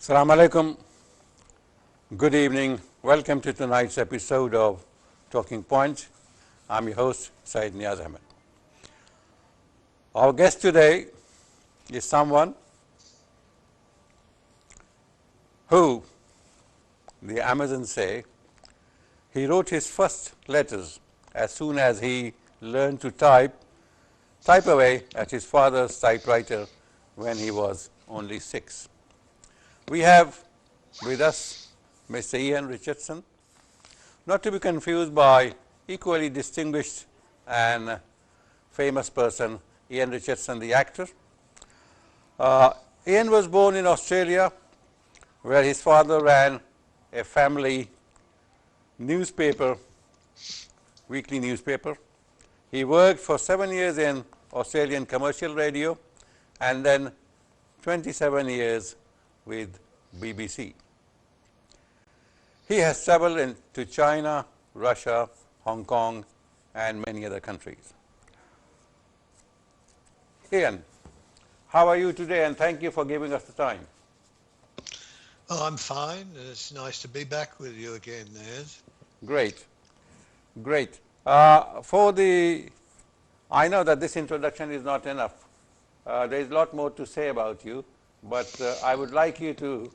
Assalamu alaikum. Good evening. Welcome to tonight's episode of Talking Points. I'm your host, Syed Neaz Ahmad. Our guest today is someone who, the Amazons say, he wrote his first letters as soon as he learned to type away at his father's typewriter when he was only 6. We have with us Mr. Ian Richardson, not to be confused by equally distinguished and famous person, Ian Richardson, the actor. Ian was born in Australia, where his father ran a family newspaper, weekly newspaper. He worked for 7 years in Australian commercial radio and then 27 years with BBC. He has traveled to China, Russia, Hong Kong, and many other countries. Ian, how are you today? And thank you for giving us the time. Oh, I'm fine. It's nice to be back with you again, Naz. Great, great. I know that this introduction is not enough. There is a lot more to say about you, but I would like you to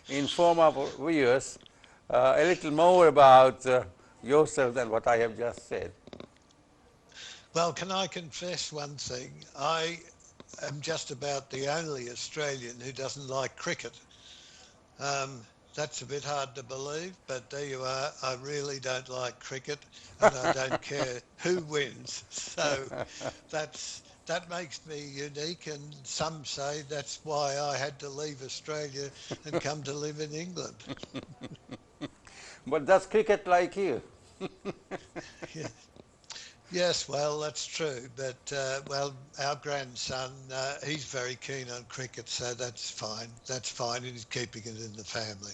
inform our viewers a little more about yourself than what I have just said. Well, can I confess one thing? I am just about the only Australian who doesn't like cricket. That's a bit hard to believe, but there you are. I really don't like cricket, and I don't care who wins. So that makes me unique, and some say that's why I had to leave Australia and come to live in England. But does cricket like you? Yeah. Yes, well, that's true. But, our grandson, he's very keen on cricket, so that's fine. That's fine, and he's keeping it in the family.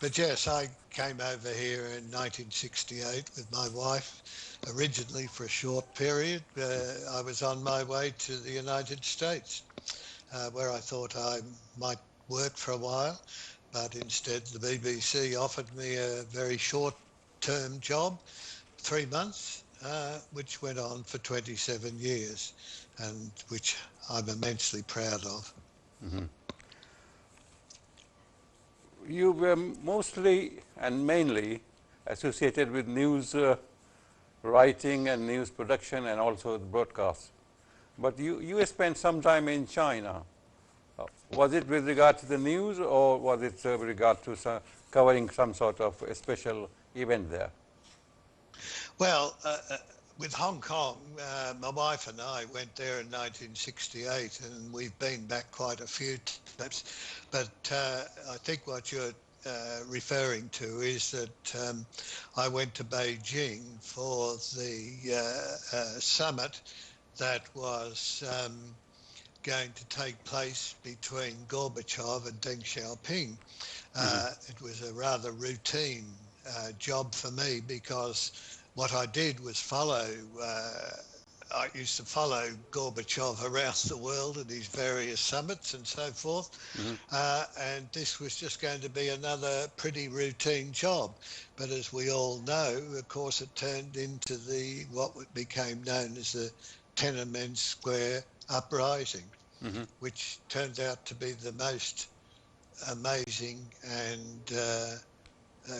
But yes, I came over here in 1968 with my wife, originally for a short period. I was on my way to the United States, where I thought I might work for a while. But instead, the BBC offered me a very short-term job, 3 months, which went on for 27 years, and which I'm immensely proud of. Mm-hmm. You were mostly and mainly associated with news writing and news production and also the broadcast. But you spent some time in China. Was it with regard to the news, or was it with regard to covering some sort of a special event there? Well, with Hong Kong, my wife and I went there in 1968, and we've been back quite a few times. But I think what you're referring to is that I went to Beijing for the summit that was going to take place between Gorbachev and Deng Xiaoping. It was a rather routine job for me, because what I did was I used to follow Gorbachev around the world at his various summits and so forth. And this was just going to be another pretty routine job. But as we all know, of course, it turned into what became known as the Tiananmen Square uprising, which turned out to be the most amazing and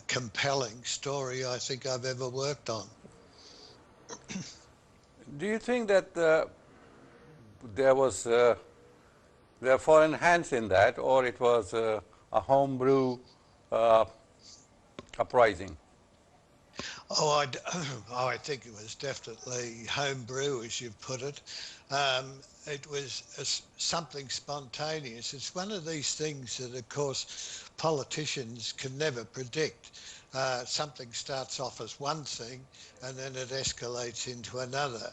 compelling story I think I've ever worked on. Do you think that there are foreign hands in that, or it was a homebrew uprising? I think it was definitely homebrew, as you've put it. It was something spontaneous. It's one of these things that, of course, politicians can never predict. Something starts off as one thing and then it escalates into another.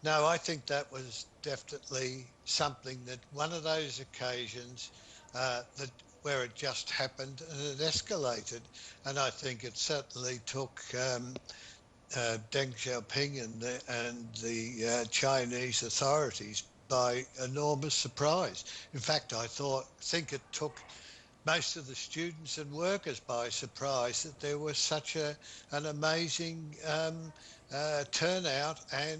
No, I think that was definitely something that one of those occasions where it just happened and it escalated. And I think it certainly took Deng Xiaoping and the Chinese authorities by enormous surprise. In fact, I think it took most of the students and workers by surprise that there was such an amazing turnout, and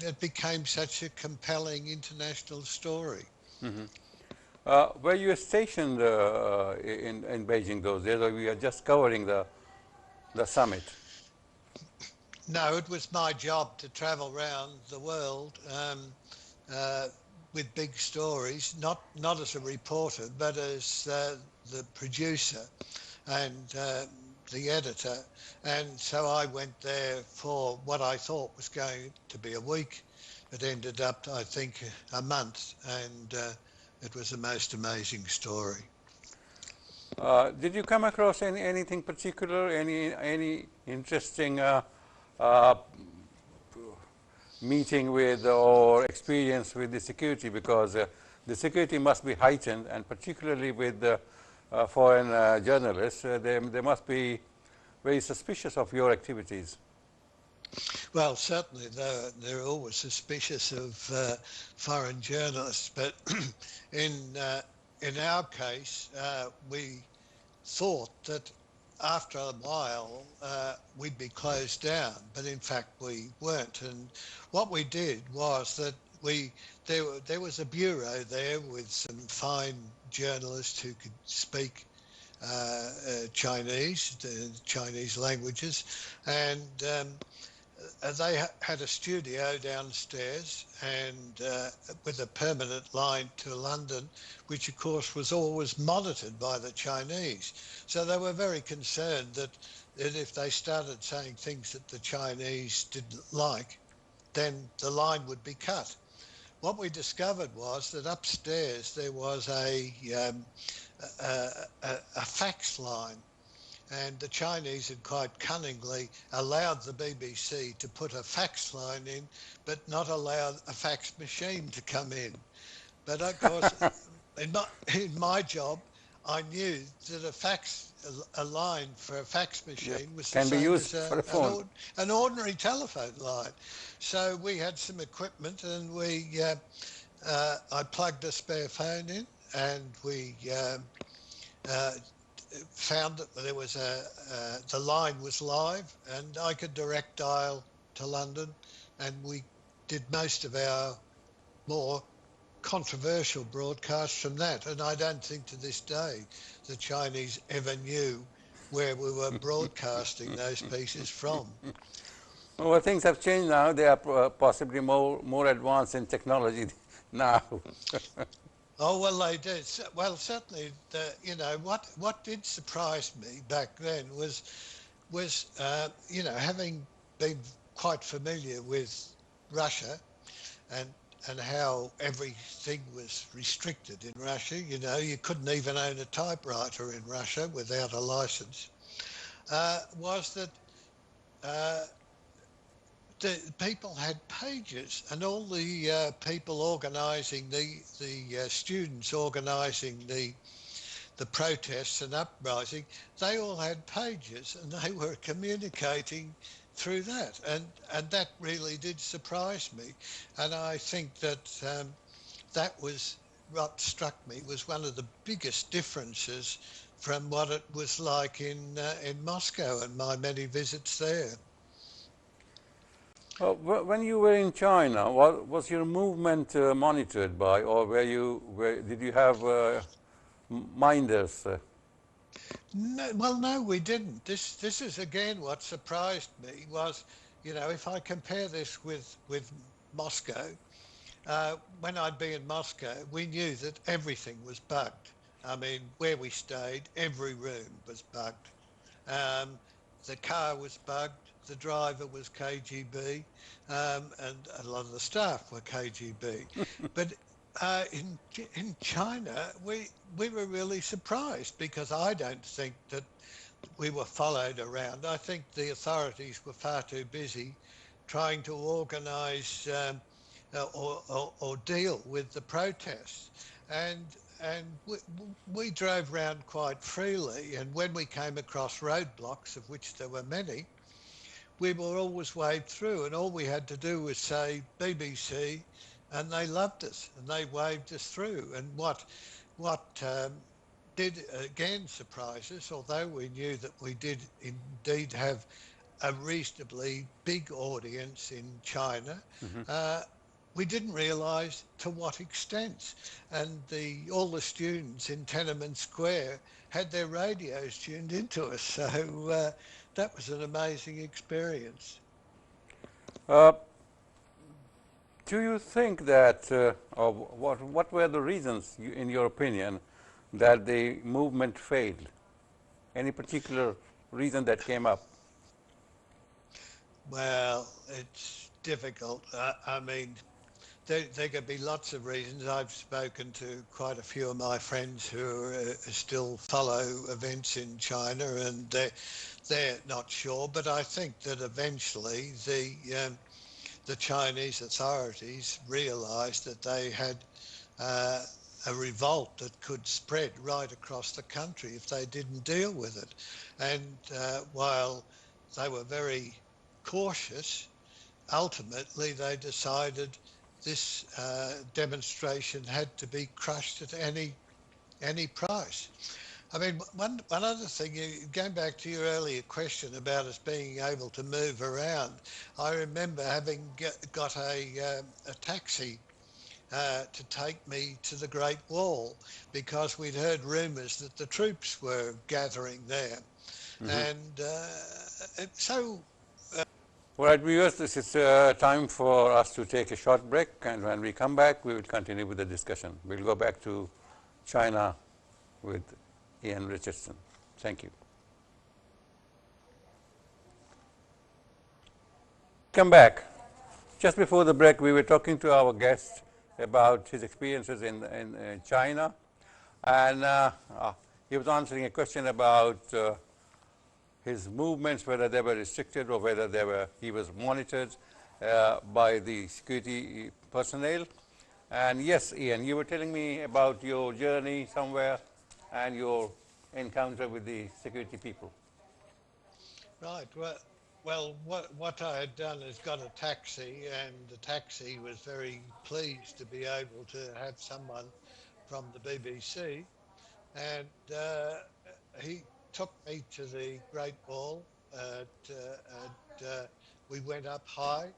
it became such a compelling international story. Were you stationed in Beijing those days, or we are just covering the summit? No, it was my job to travel around the world, uh, with big stories, not as a reporter, but as the producer and the editor. And so I went there for what I thought was going to be a week. It ended up, I think, a month, and it was a most amazing story. Did you come across anything particular, any interesting uh, meeting with or experience with the security? Because the security must be heightened, and particularly with foreign journalists, they must be very suspicious of your activities. Well, certainly they're always suspicious of foreign journalists, but in uh, in our case, we thought that after a while we'd be closed down, but in fact we weren't. And what we did was that there was a bureau there with some fine journalists who could speak Chinese, the Chinese languages, and they had a studio downstairs, and with a permanent line to London, which of course was always monitored by the Chinese. So they were very concerned that if they started saying things that the Chinese didn't like, then the line would be cut. What we discovered was that upstairs there was a fax line, and the Chinese had quite cunningly allowed the BBC to put a fax line in, but not allowed a fax machine to come in. But of course, in my job, I knew that a line for a fax Yeah, machine was the can be same used as for a phone. an ordinary telephone line. So we had some equipment, and I plugged a spare phone in, and we uh, found that there was the line was live, and I could direct dial to London, and we did most of our more controversial broadcasts from that. And I don't think to this day the Chinese ever knew where we were broadcasting those pieces from. Well, things have changed now. They are possibly more advanced in technology now. Oh well, they did. Well, certainly, what did surprise me back then was having been quite familiar with Russia, and how everything was restricted in Russia. You couldn't even own a typewriter in Russia without a license. Was that uh, the people had pages, and all the people organising the students organising the protests and uprising, they all had pages, and they were communicating through that, and that really did surprise me. And I think that that was what struck me was one of the biggest differences from what it was like in Moscow and my many visits there. Well, when you were in China, was your movement monitored by, or did you have minders? No, well, no, we didn't. This is again what surprised me was, if I compare this with Moscow, when I'd be in Moscow, we knew that everything was bugged. I mean, where we stayed, every room was bugged. Um, the car was bugged. The driver was KGB, and a lot of the staff were KGB. But in China, we were really surprised, because I don't think that we were followed around. I think the authorities were far too busy trying to organise or deal with the protests, and we drove around quite freely. And when we came across roadblocks, of which there were many, we were always waved through, and all we had to do was say BBC, and they loved us and they waved us through. And what What did again surprise us, although we knew that we did indeed have a reasonably big audience in China, Hmm. uh, we didn't realise to what extent. And all the students in Tiananmen Square had their radios tuned into us, so that was an amazing experience. Uh, do you think that, or what were the reasons, in your opinion, that the movement failed? Any particular reason that came up? Well, it's difficult. I mean, there could be lots of reasons. I've spoken to quite a few of my friends who still follow events in China, and they're not sure. But I think that eventually the Chinese authorities realised that they had uh, a revolt that could spread right across the country if they didn't deal with it. And while they were very cautious, ultimately they decided this demonstration had to be crushed at any price. I mean, one other thing, going back to your earlier question about us being able to move around, I remember having got a taxi to take me to the Great Wall because we'd heard rumours that the troops were gathering there. Hmm. And so All right, viewers, this is time for us to take a short break, and when we come back, we will continue with the discussion. We'll go back to China with Ian Richardson. Thank you. Come back. Just before the break, we were talking to our guest about his experiences in China, and he was answering a question about his movements, whether they were restricted or whether he was monitored by the security personnel. And yes, Ian, you were telling me about your journey somewhere and your encounter with the security people. right. What I had done is got a taxi, and the taxi was very pleased to be able to have someone from the BBC, and he took me to the Great Wall. And we went up high.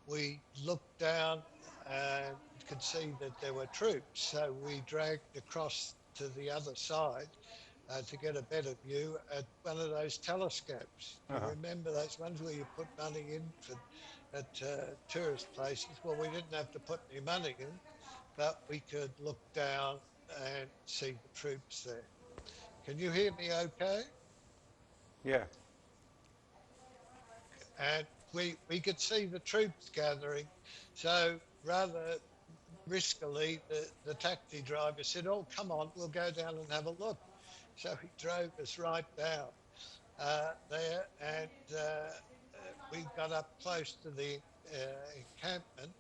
We looked down and could see that there were troops, so we dragged across to the other side to get a better view at one of those telescopes. You Uh-huh. remember those ones where you put money in at tourist places? Well, we didn't have to put any money in, but we could look down and see the troops there. Can you hear me okay? Yeah. And we could see the troops gathering. So rather riskily, the taxi driver said, "Oh, come on, we'll go down and have a look." So he drove us right down there, and we got up close to the encampment,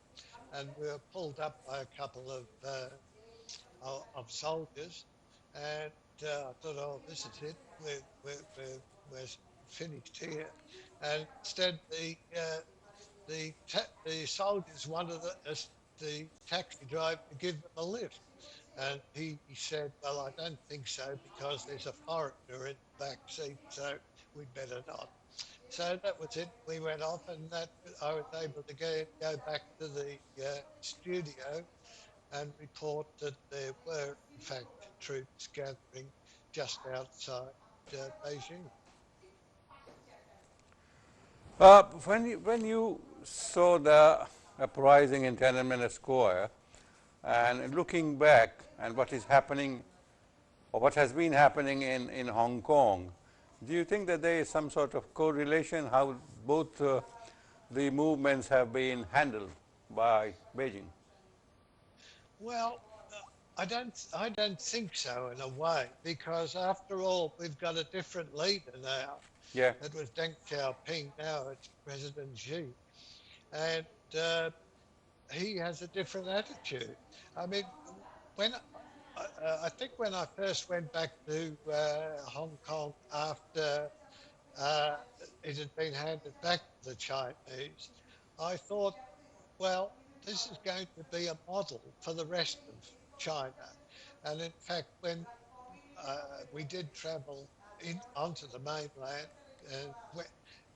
and we were pulled up by a couple of soldiers, and I thought, "Oh, this is it. We're finished here." And instead, the soldiers wanted us, the taxi driver, to give them a lift. And he said, "Well, I don't think so because there's a foreigner in the back seat, so we'd better not." So that was it. We went off, and that I was able to go back to the studio and report that there were, in fact, troops gathering just outside Beijing. When you saw the uprising in Tiananmen Square, and looking back and what is happening or what has been happening in Hong Kong, do you think that there is some sort of correlation how both the movements have been handled by Beijing? Well, I don't think so in a way, because after all, we've got a different leader now. Yeah. It was Deng Xiaoping, now it's President Xi, and uh, he has a different attitude. I mean, when I think when I first went back to Hong Kong after uh, it had been handed back to the Chinese, I thought, well, this is going to be a model for the rest of China. And in fact, when we did travel in onto the mainland, and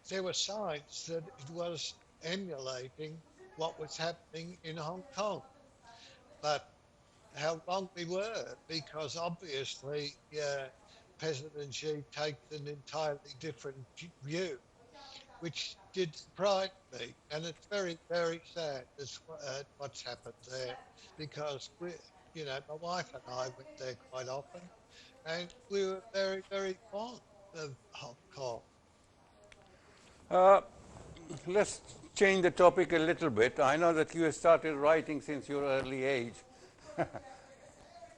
there were signs that it was emulating what was happening in Hong Kong. But how wrong we were, because obviously President Xi takes an entirely different view, which did surprise me. And it's very, very sad what's happened there, because my wife and I went there quite often, and we were very, very fond of Hong Kong. Uh, let's change the topic a little bit. I know that you have started writing since your early age.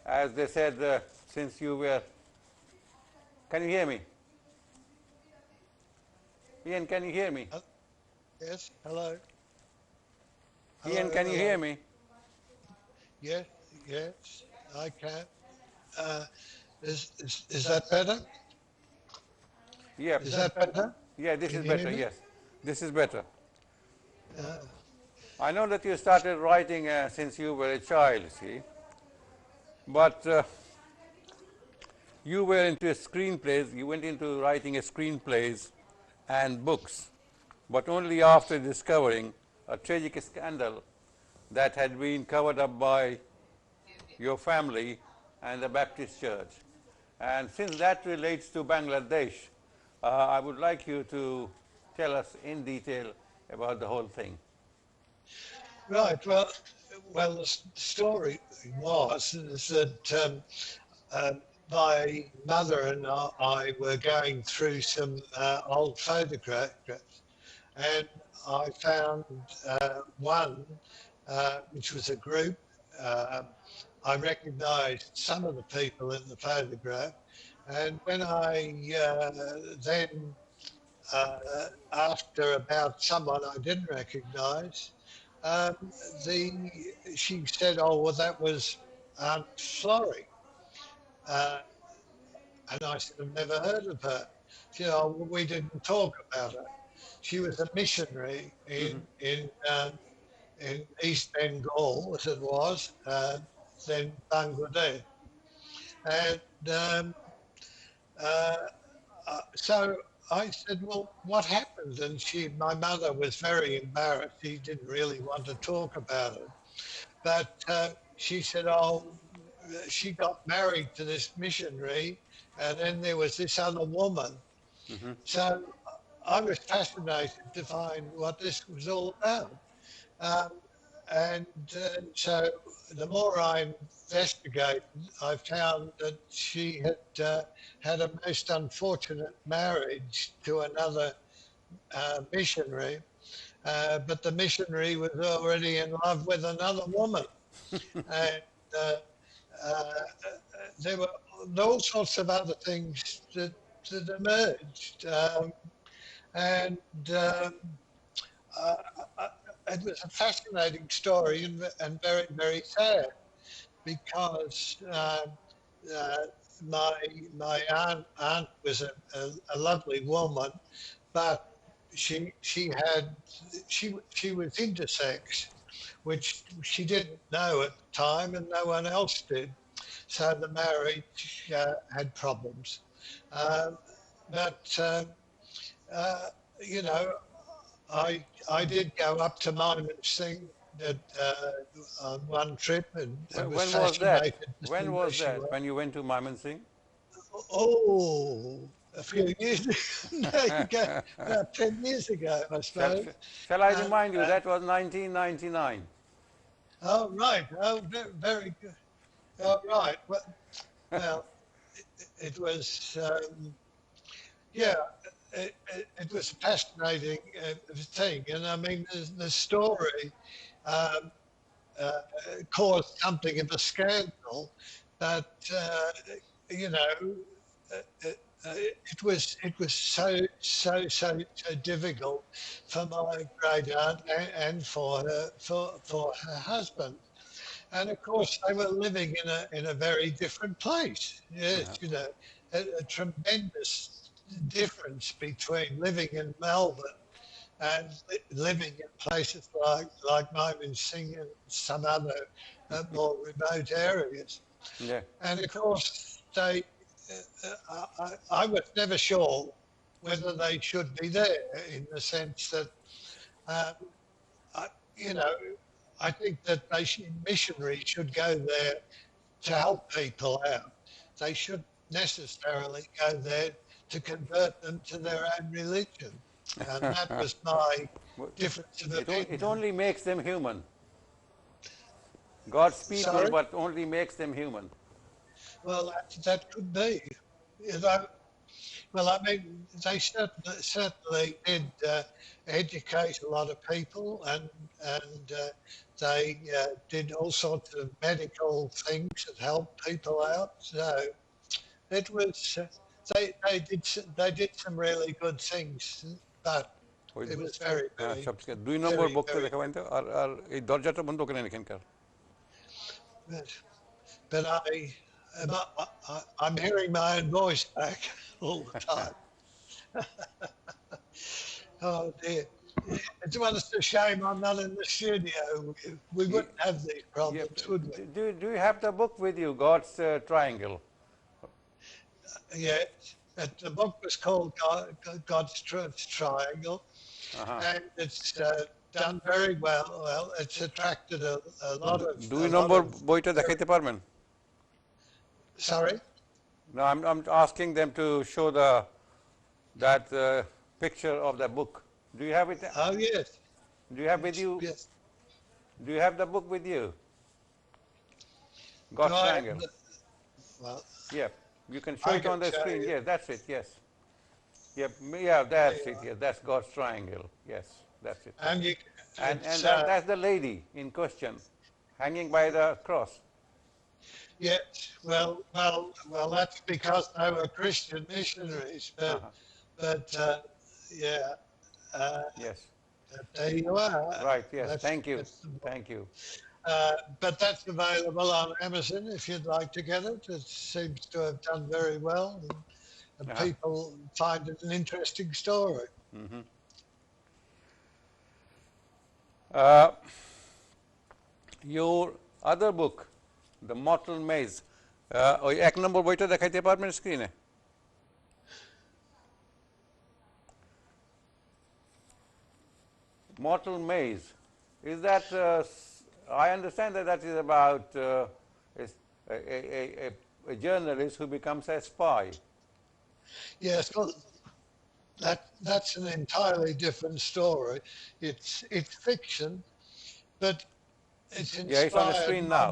As they said, since you were. Can you hear me? Ian, can you hear me? Yes, hello, Ian, hello, can you hear hello. me? Yes, yes, I can. Uh, is that better? Yeah. Is that better? Yeah, this Can is you hear better, me? yes. This is better. Uh, I know that you started writing since you were a child, see, but you were into screenplays, you went into writing a screenplays and books, but only after discovering a tragic scandal that had been covered up by your family and the Baptist Church. And since that relates to Bangladesh, I would like you to tell us in detail about the whole thing. right. Well, the story was is that my mother and I were going through some old photographs, and I found one which was a group. Uh, I recognised some of the people in the photograph, and when I then asked her about someone I didn't recognise, um, the she said, "Oh, well, that was Aunt Florrie," uh, and I said, "I've never heard of her." She said, "Oh, well, we didn't talk about her. She was a missionary in East Bengal, as it was, then Bangladesh, and uh, so I said, "Well, what happened?" And my mother was very embarrassed. She didn't really want to talk about it. But she said, "Oh, she got married to this missionary, and then there was this other woman." So I was fascinated to find what this was all about. Um, and so the more I investigated, I found that she had had a most unfortunate marriage to another missionary, but the missionary was already in love with another woman. And uh, uh, there were all sorts of other things that emerged. And um, uh, uh, it was a fascinating story and very, very sad because uh, my aunt was a lovely woman, but she was intersex, which she didn't know at the time, and no one else did. So the marriage had problems. Um, but uh, you know, I did go up to Mymensingh on one trip and was When was that? fascinated to see When where was she that? was. When you went to Mymensingh? Oh, a few years ago, about 10 years ago, I Shall, suppose. shall I Uh, remind you, uh, that was 1999. oh, right. Oh, very, very good. Oh, right. Well, it was, yeah, it was a fascinating thing. And I mean, the story um, uh, caused something of a scandal, but you know, it was so difficult for my great aunt and for her husband. And of course, they were living in a very different place. Yes, a tremendous difference between living in Melbourne and living in places like Mymensingh and some other more remote areas. Yeah. And of course, I was never sure whether they should be there in the sense that, um, I, you know, I think that missionaries should go there to help people out. They shouldn't necessarily go there to convert them to their own religion. And that was my Well, difference of it opinion. only makes them human. God's people, Sorry? but only makes them human. Well, that could be. You know, well, I mean, they certainly did educate a lot of people, and they did all sorts of medical things that helped people out. So it was they did some really good things, but it was very, হ্যাঁ very, সব ঠিক আছে। ২ নম্বর very, বক্তা very দেখাবেন তো আর এই দরজাটা বন্ধ করেন এখানকার good. But I'm hearing my own voice back all the time. Oh dear. It's just a shame I'm not in the studio. We Y- wouldn't have these yeah, problems, would we? do you have the book with you, God's Triangle? Yeah. The book was called God's Triangle, Uh-huh. and it's done very well. Well, it's attracted a lot of ২ a lot number of বইটা very, দেখাইতে পারবেন? sorry. No, I'm asking them to show that picture of the book. Do you have it? Oh yes, Do you have with yes, you? yes. Do you have the book with you? Do God's I? Triangle. Well, Yeah, you can show I it can on the show screen. you. Yes, that's it. Yes. Yep. Yeah, There that's you it. are. Yes, that's God's Triangle. Yes, that's it. And you, And it's that's the lady in question, hanging by the cross. yes, well. That's because they were Christian missionaries, but Uh-huh. but yeah, uh, Yes. there you are. Right. Yes. That's Thank you. that's the book. Thank you. But that's available on Amazon if you'd like to get it. It seems to have done very well, and Uh-huh. people find it an interesting story. Uh, your other book, The Mortal Maze, ওই ১ নম্বর বইটা দেখাইতে পারবেন স্ক্রিনে? Mortal Maze. Is that, I understand that that is about a journalist who becomes a spy. Yes, well, that's an entirely different story. It's fiction, but it's Yeah, it's on the inspired screen by now.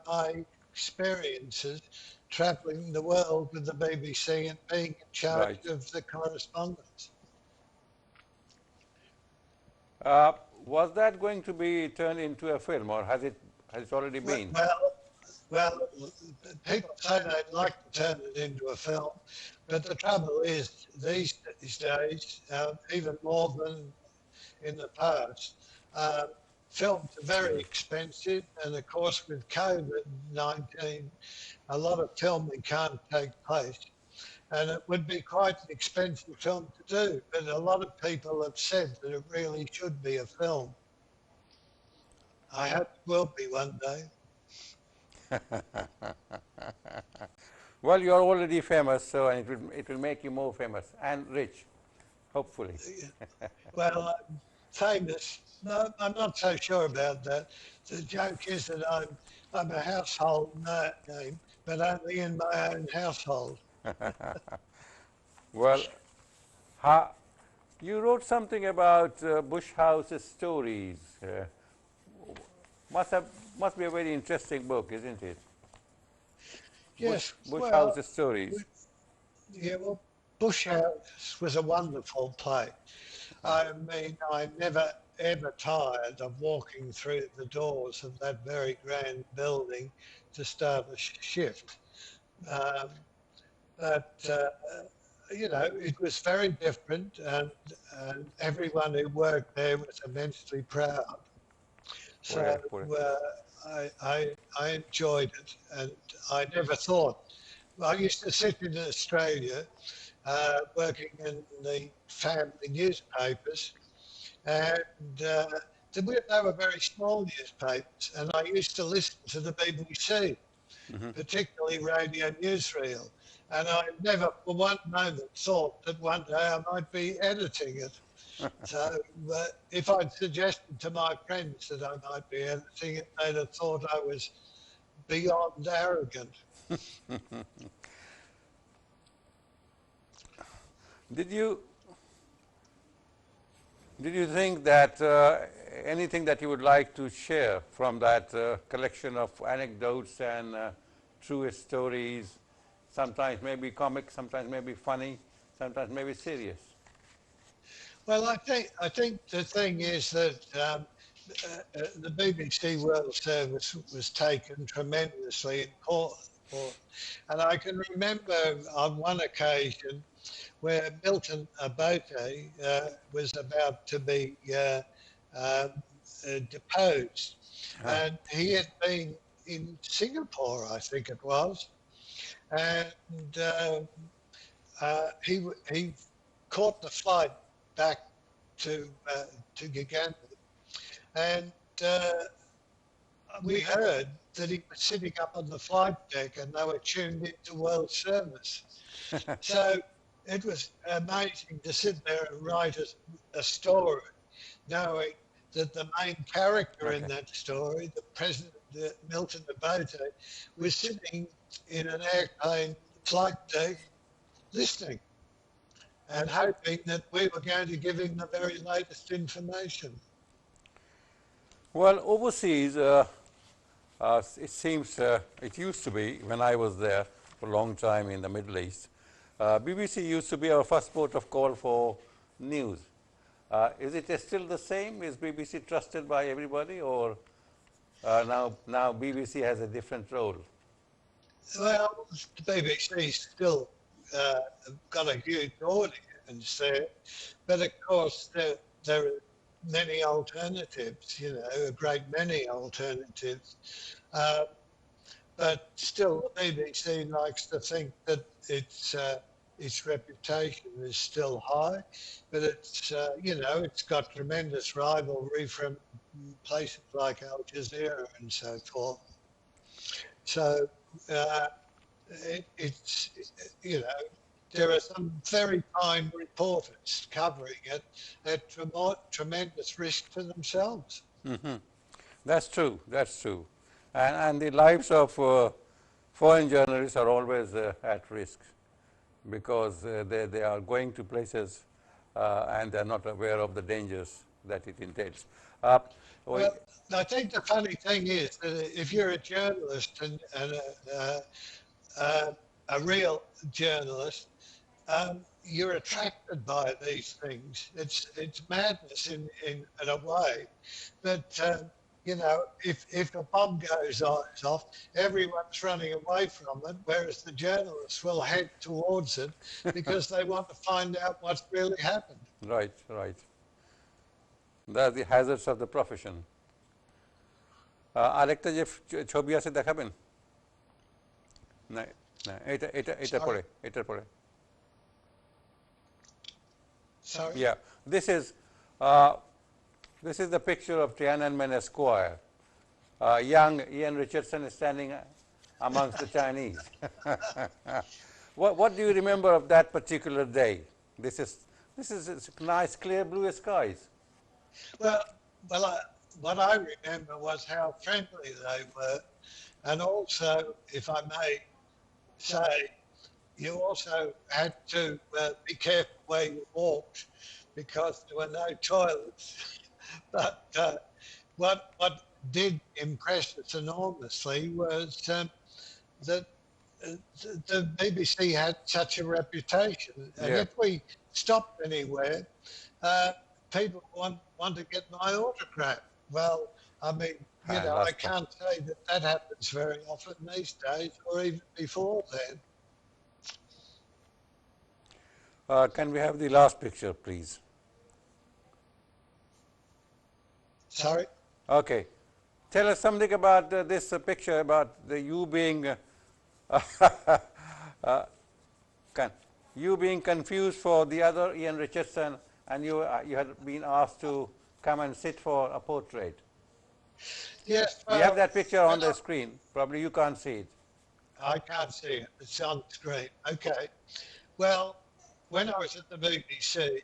my experiences traveling the world with the BBC and being in charge Right. of the correspondence. Was that going to be turned into a film, or has it already Well, been? well, well, people say they'd like to turn it into a film, but the trouble is these days, even more than in the past, films are very expensive, and of course with COVID-19, a lot of filming can't take place. And it would be quite an expensive film to do, but a lot of people have said that it really should be a film. I hope it will be one day. Well, you are already famous, so it will make you more famous and rich, hopefully. Well, I'm famous. No, I'm not so sure about that. The joke is that I'm a household name, but only in my own household. Well, you wrote something about Bush House stories. Must be a very interesting book, isn't it? Yes, Bush well, House stories. yeah, well, Bush House was a wonderful place. I mean, I never ever tired of walking through the doors of that very grand building to start a shift. Um, but it was very different, and everyone who worked there was immensely proud. So I enjoyed it, and I never thought. I used to sit in Australia, working in the family newspapers, and they were very small newspapers, and I used to listen to the BBC, particularly Radio Newsreel. And I never for one moment thought that one day I might be editing it. So if I'd suggested to my friends that I might be editing it, they'd have thought I was beyond arrogant. Did you think that anything that you would like to share from that collection of anecdotes and true stories, sometimes maybe comic, sometimes maybe funny, sometimes maybe serious? Well, I think the thing is that the BBC World Service was taken tremendously important, and I can remember on one occasion where Milton Obote was about to be deposed, and he had been in Singapore, I think it was, and he caught the flight back to Uganda, and we heard that he was sitting up on the flight deck, and they were tuned into World Service. So it was amazing to sit there and write a story, knowing that the main character in that story, the President Milton Obote, was sitting in an airplane flight deck listening and hoping that we were going to give him the very latest information. Well, overseas, it seems it used to be when I was there for a long time in the Middle East. BBC used to be our first port of call for news. Is it still the same? Is BBC trusted by everybody, or now BBC has a different role? Well, the BBC still got a huge audience there, but of course there are many alternatives, you know, a great many alternatives. But still, the BBC likes to think that its reputation is still high, but it's you know, it's got tremendous rivalry from places like Al Jazeera and so forth. So it's you know, there are some very fine reporters covering it at tremendous risk to themselves. That's true. That's true. And the lives of foreign journalists are always at risk because they are going to places and they are not aware of the dangers that it entails. Well, I think the funny thing is that if you're a journalist and a real journalist, you're attracted by these things. It's madness in a way, but you know, if a bomb goes off, everyone's running away from it, whereas the journalists will head towards it because they want to find out what's really happened. Right, right. That's the hazards of the profession. আরেকটা যে ছবি আছে দেখাবেন না না এটা পরে এটার পরে Sorry? Yeah, this is the picture of Tiananmen Square. Young Ian Richardson is standing amongst the Chinese. What do you remember of that particular day? This is nice, clear blue skies. Well, what I remember was how friendly they were, and also, if I may say, you also had to be careful where you walked because there were no toilets. But what did impress us enormously was that the BBC had such a reputation, and if we stopped anywhere, people want to get my autograph. Well, I mean, you know, I can't say that happens very often these days, or even before then. Can we have the last picture, please? Sorry? Okay. Tell us something about this picture, about you being you being confused for the other Ian Richardson, and you had been asked to come and sit for a portrait. Yes, We have well, that picture when on the screen. Probably you can't see it. I can't see it. It's on the screen. Okay. Well, when I was at the BBC,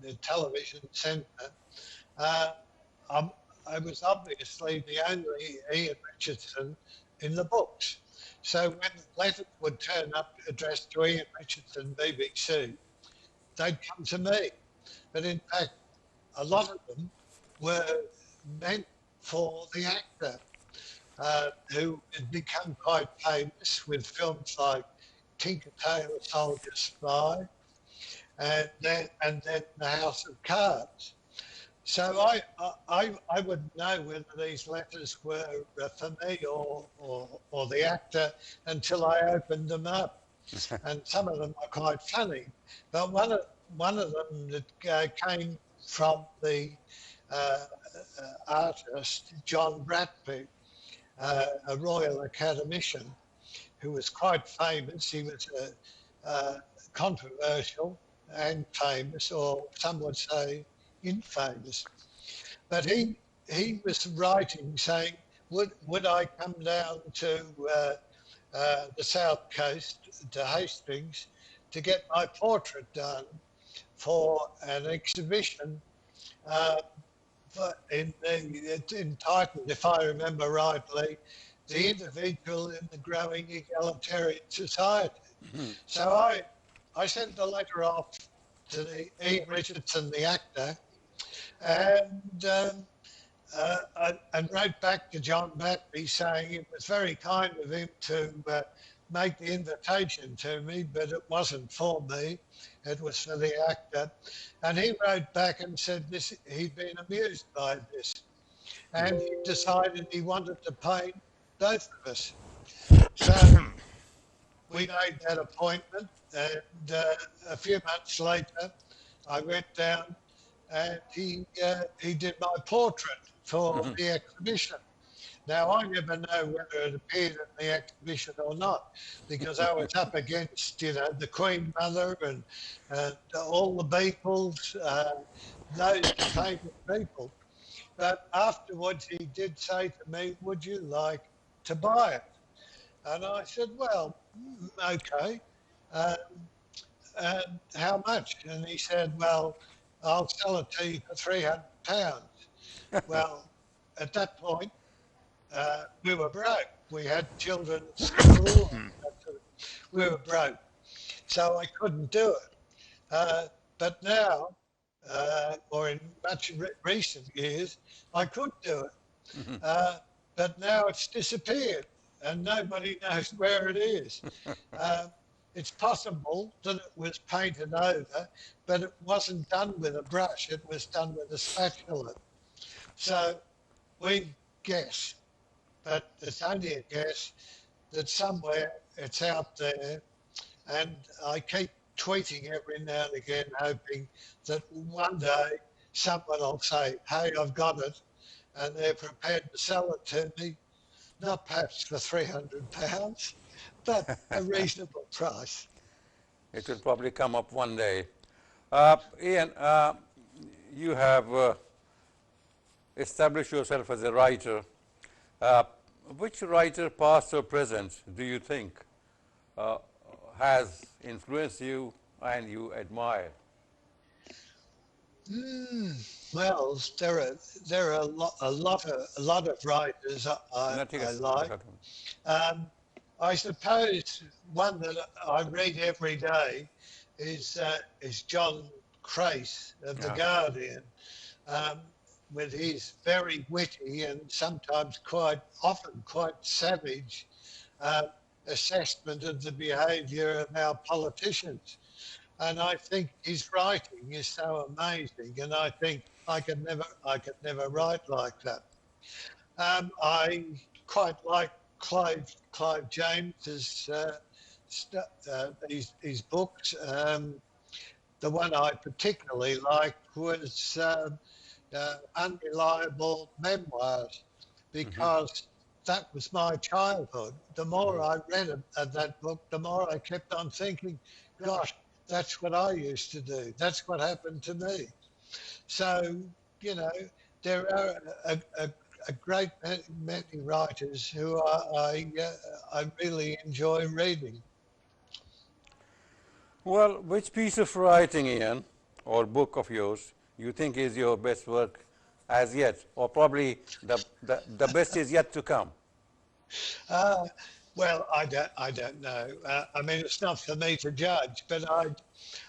the television centre, uh, I'm, I was obviously the only Ian Richardson in the books. So when letters would turn up addressed to Ian Richardson, BBC, they'd come to me. But in fact, a lot of them were meant for the actor who had become quite famous with films like Tinker Tailor Soldier Spy and then The House of Cards. So I wouldn't know whether these letters were for me or the actor until I opened them up. And some of them are quite funny. But one of them that came from the uh, artist John Bradby, a Royal Academician who was quite famous. He was controversial and famous, or some would say infamous. But he was writing saying, would I come down to the south coast to Hastings to get my portrait done for an exhibition uh, it's entitled, if I remember rightly, The Individual in the Growing Egalitarian Society. So I sent the letter off to the Ian Richardson, the actor, and and wrote back to John Batby saying it was very kind of him to make the invitation to me, but it wasn't for me. It was for the actor. And he wrote back and said this, he'd been amused by this. And he decided he wanted to paint both of us. So we made that appointment. And a few months later, I went down and he did my portrait for the exhibition. Now, I never know whether it appeared in the exhibition or not, because I was up against, the Queen Mother and all the Beatles, those famous people. But afterwards, he did say to me, would you like to buy it? And I said, well, okay. Um, and how much? And he said, well, I'll sell it to you for £300. Well, at that point, we were broke. We had children at school. We were broke. So I couldn't do it. But now, or in much recent years, I could do it. But now it's disappeared and nobody knows where it is. It's possible that it was painted over, but it wasn't done with a brush. It was done with a spatula. So we guess, but it's only a guess, that somewhere it's out there. And I keep tweeting every now and again, hoping that one day someone will say, hey, I've got it. And they're prepared to sell it to me, not perhaps for £300, but a reasonable price. It will probably come up one day. Ian, you have established yourself as a writer. Which writer, past or present, do you think has influenced you and you admire? Well, there are a lot of writers I like. I suppose one that I read every day is John Crace of The Guardian, with his very witty and sometimes often quite savage assessment of the behaviour of our politicians. And I think his writing is so amazing, and I think I could never write like that. I quite like Clive James's his books. The one I particularly liked was Unreliable Memoirs, because that was my childhood. The more I read that book, the more I kept on thinking, gosh, that's what I used to do. That's what happened to me. So, you know, there are a great many writers who I really enjoy reading. Well, which piece of writing, Ian, or book of yours, you think is your best work as yet, or probably the best is yet to come? Uh, well, I don't know. I mean, it's not for me to judge, but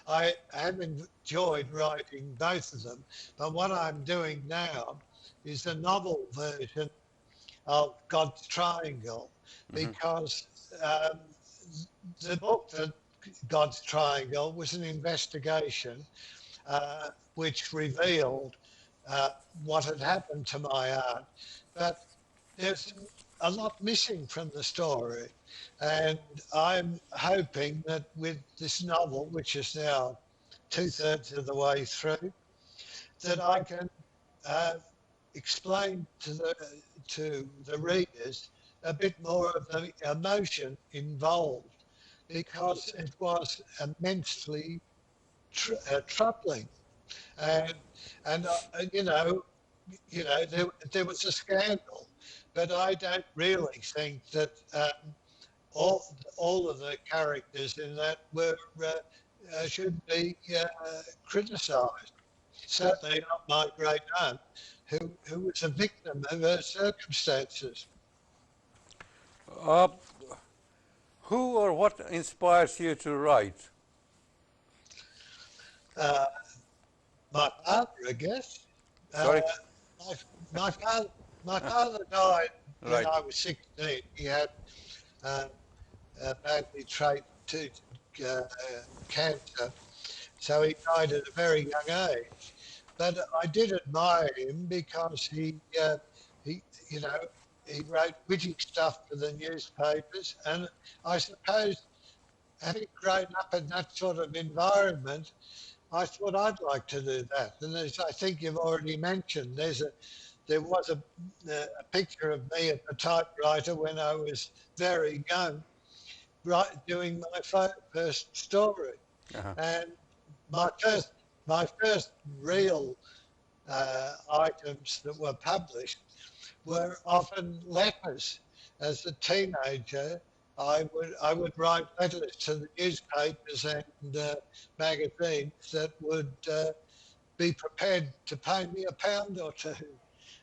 I have enjoyed writing both of them. But what I'm doing now is a novel version of God's Triangle, because um, the book that God's Triangle was an investigation which revealed uh, what had happened to my art. But there's a lot missing from the story. And I'm hoping that with this novel, which is now two-thirds of the way through, that I can uh, explain to the readers a bit more of the emotion involved, because it was immensely troubling. And you know, there was a scandal, but I don't really think that all all of the characters in that were should be criticised. Certainly not my great aunt, who was a victim of her circumstances. Uh, who or what inspires you to write? Uh, my father, I guess. Uh, Sorry? my, my father, my father died when Right. I was 16. He had uh, badly treated cancer, so he died at a very young age. But I did admire him because he, you know, he wrote witty stuff for the newspapers, and I suppose having grown up in that sort of environment, I thought I'd like to do that. And as I think you've already mentioned, there was a picture of me at the typewriter when I was very young, doing my first story. Uh-huh. And my first my first real items that were published were often letters. As a teenager, I would write letters to the newspapers and magazines that would be prepared to pay me a pound or two,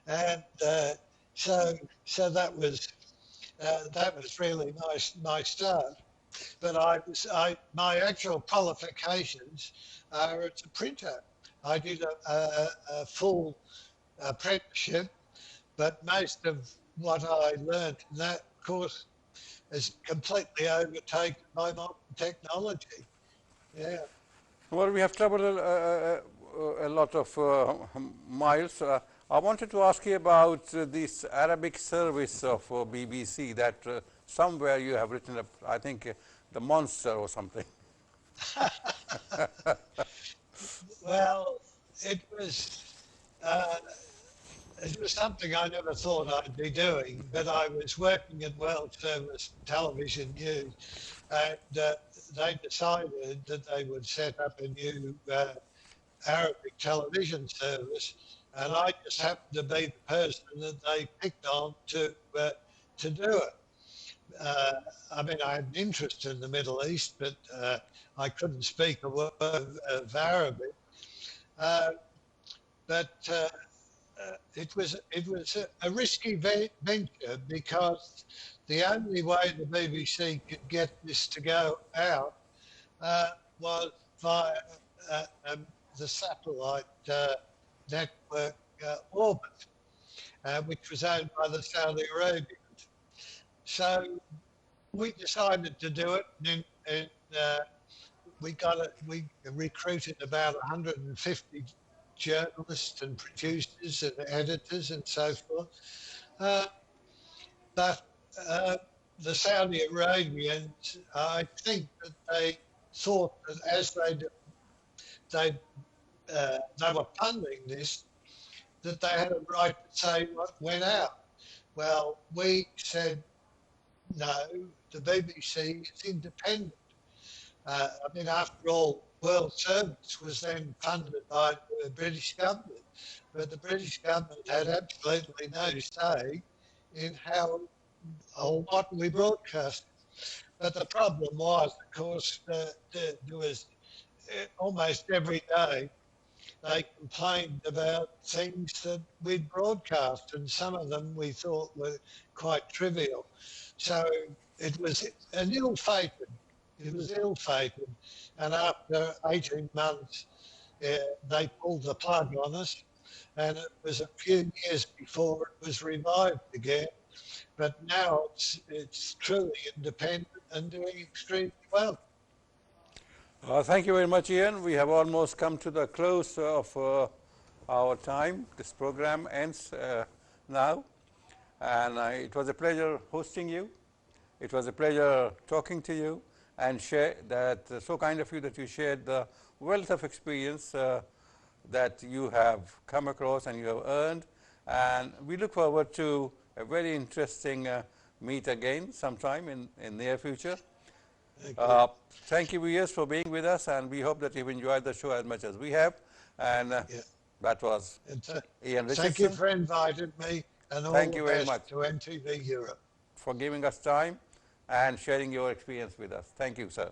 and so so that was really my start. But my actual qualifications are as a printer. I did a full apprenticeship, but most of what I learned in that course is completely overtaken by modern technology. Yeah. Well, we have traveled a lot of miles. I wanted to ask you about this Arabic service of BBC that somewhere you have written up, I think, the monster or something. Well, it was uh, it was something I never thought I'd be doing, but I was working at World Service Television News, and they decided that they would set up a new Arabic television service, and I just happened to be the person that they picked on to do it. Uh, I mean, I had an interest in the Middle East, but I couldn't speak a word of Arabic. Uh, but it was a risky venture, because the only way the BBC could get this to go out uh, was via the satellite network Orbit, which was owned by the Saudi Arabians. So we decided to do it, and we recruited about 150 journalists and producers and editors and so forth. Uh, but uh, the Saudi Arabians, I think that they thought that as they they were funding this, that they had a right to say what went out. Well, we said no. The BBC is independent. I mean, after all, World Service was then funded by the British government, but the British government had absolutely no say in how or what we broadcast. But the problem was, of course, there was almost every day they complained about things that we'd broadcast, and some of them we thought were quite trivial. So it was an ill-fated. It was ill-fated, and after 18 months, uh, they pulled the plug on us, and it was a few years before it was revived again. But now it's truly independent and doing extremely well. Thank you very much, Ian. We have almost come to the close of our time. This program ends now, and it was a pleasure hosting you. It was a pleasure talking to you, and share that so kind of you that you shared the wealth of experience that you have come across and you have earned. And we look forward to a very interesting meet again sometime in near future. Thank you. Thank you, viewers, for being with us, and we hope that you've enjoyed the show as much as we have. And Yeah. that was And Ian thank you Richardson. for inviting me, and all Thank the you very best much to MTV Europe. for giving us time and sharing your experience with us. Thank you, sir.